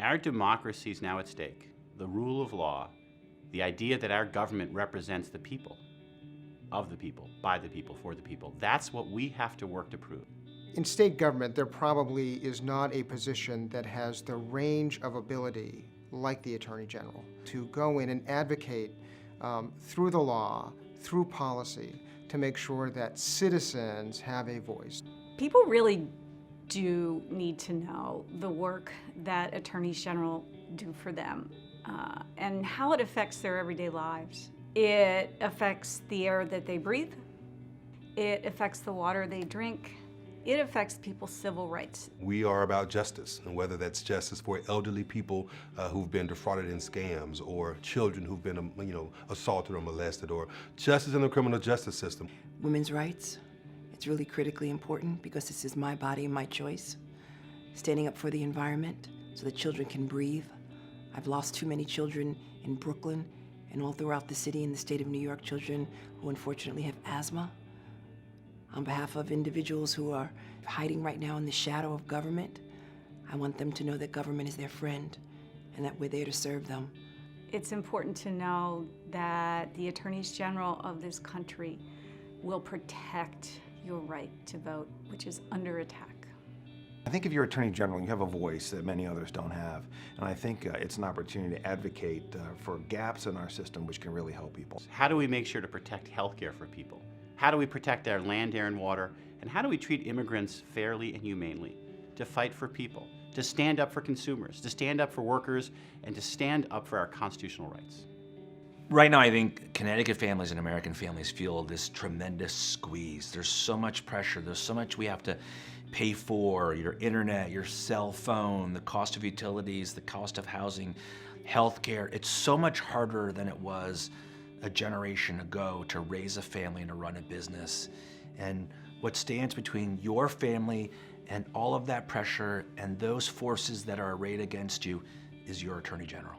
Our democracy is now at stake. The rule of law, the idea that our government represents the people, of the people, by the people, for the people. That's what we have to work to prove. In state government, there probably is not a position that has the range of ability like the Attorney General to go in and advocate through the law, through policy, to make sure that citizens have a voice. People really do need to know the work that attorneys general do for them and how it affects their everyday lives. It affects the air that they breathe. It affects the water they drink. It affects people's civil rights. We are about justice, and whether that's justice for elderly people who've been defrauded in scams, or children who've been, assaulted or molested, or justice in the criminal justice system. Women's rights, it's really critically important because this is my body and my choice. Standing up for the environment so that children can breathe. I've lost too many children in Brooklyn and all throughout the city and the state of New York, children who unfortunately have asthma. On behalf of individuals who are hiding right now in the shadow of government, I want them to know that government is their friend and that we're there to serve them. It's important to know that the attorneys general of this country will protect your right to vote, which is under attack. I think if you're Attorney General, you have a voice that many others don't have. And I think it's an opportunity to advocate for gaps in our system which can really help people. How do we make sure to protect health care for people? How do we protect our land, air, and water? And how do we treat immigrants fairly and humanely? To fight for people, to stand up for consumers, to stand up for workers, and to stand up for our constitutional rights. Right now, I think Connecticut families and American families feel this tremendous squeeze. There's so much pressure. There's so much we have to pay for, your internet, your cell phone, the cost of utilities, the cost of housing, healthcare. It's so much harder than it was a generation ago to raise a family and to run a business. And what stands between your family and all of that pressure and those forces that are arrayed against you is your Attorney General.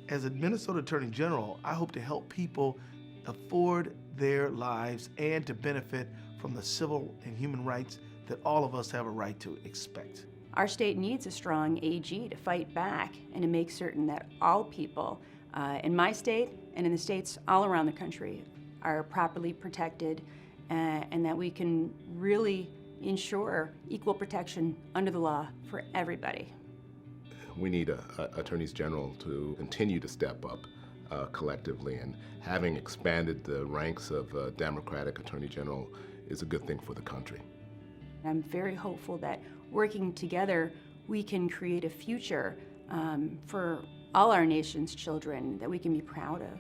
As a Minnesota Attorney General, I hope to help people afford their lives and to benefit from the civil and human rights that all of us have a right to expect. Our state needs a strong AG to fight back and to make certain that all people in my state and in the states all around the country are properly protected and that we can really ensure equal protection under the law for everybody. We need attorneys general to continue to step up collectively, and having expanded the ranks of Democratic attorney general is a good thing for the country. I'm very hopeful that working together we can create a future for all our nation's children that we can be proud of.